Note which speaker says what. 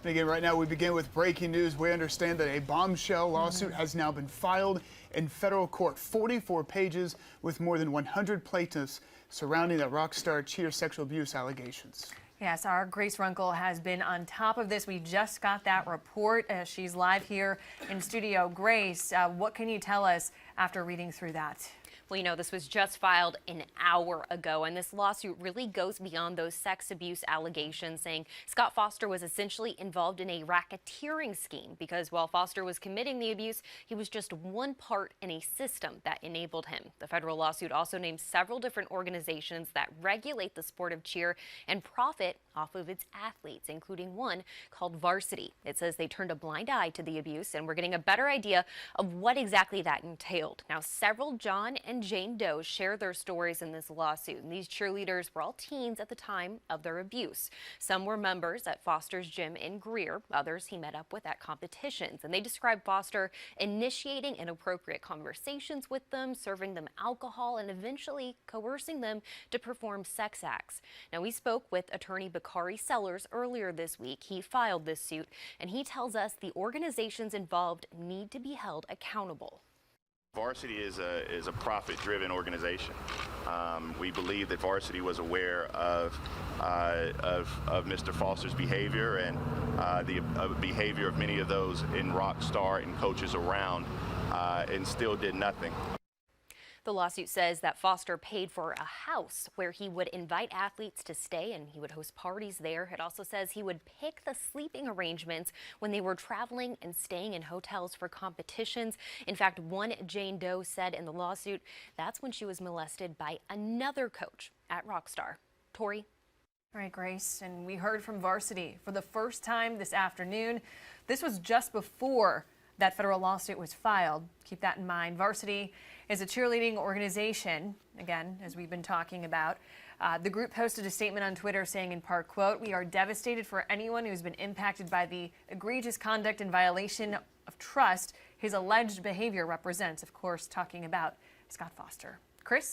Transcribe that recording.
Speaker 1: And again, right now we begin with breaking news. We understand that a bombshell lawsuit has now been filed in federal court. 44 pages with more than 100 plaintiffs surrounding the Rockstar cheater sexual abuse allegations.
Speaker 2: Yes, our Grace Runkel has been on top of this. We just got that report. She's live here in studio. Grace, what can you tell us after reading through that?
Speaker 3: Well, you know, this was just filed an hour ago, and this lawsuit really goes beyond those sex abuse allegations, saying Scott Foster was essentially involved in a racketeering scheme because while Foster was committing the abuse, he was just one part in a system that enabled him. The federal lawsuit also names several different organizations that regulate the sport of cheer and profit off of its athletes, including one called Varsity. It says they turned a blind eye to the abuse, and we're getting a better idea of what exactly that entailed. Now, several John and Jane Does share their stories in this lawsuit, and these cheerleaders were all teens at the time of their abuse. Some were members at Foster's gym in Greer, others he met up with at competitions, and they describe Foster initiating inappropriate conversations with them, serving them alcohol, and eventually coercing them to perform sex acts. Now, we spoke with attorney Bakari Sellers earlier this week. He filed this suit, and he tells us the organizations involved need to be held accountable.
Speaker 4: Varsity is a profit-driven organization. We believe that Varsity was aware of Mr. Foster's behavior and the behavior of many of those in Rockstar and coaches around, and still did nothing.
Speaker 3: The lawsuit says that Foster paid for a house where he would invite athletes to stay and he would host parties there. It also says he would pick the sleeping arrangements when they were traveling and staying in hotels for competitions. In fact, one Jane Doe said in the lawsuit that's when she was molested by another coach at Rockstar. Tori?
Speaker 2: All right, Grace, and we heard from Varsity for the first time this afternoon. This was just before that federal lawsuit was filed. Keep that in mind. Varsity is a cheerleading organization, again, as we've been talking about. The group posted a statement on Twitter saying in part, quote, "We are devastated for anyone who's been impacted by the egregious conduct and violation of trust his alleged behavior represents," of course, talking about Scott Foster. Chris?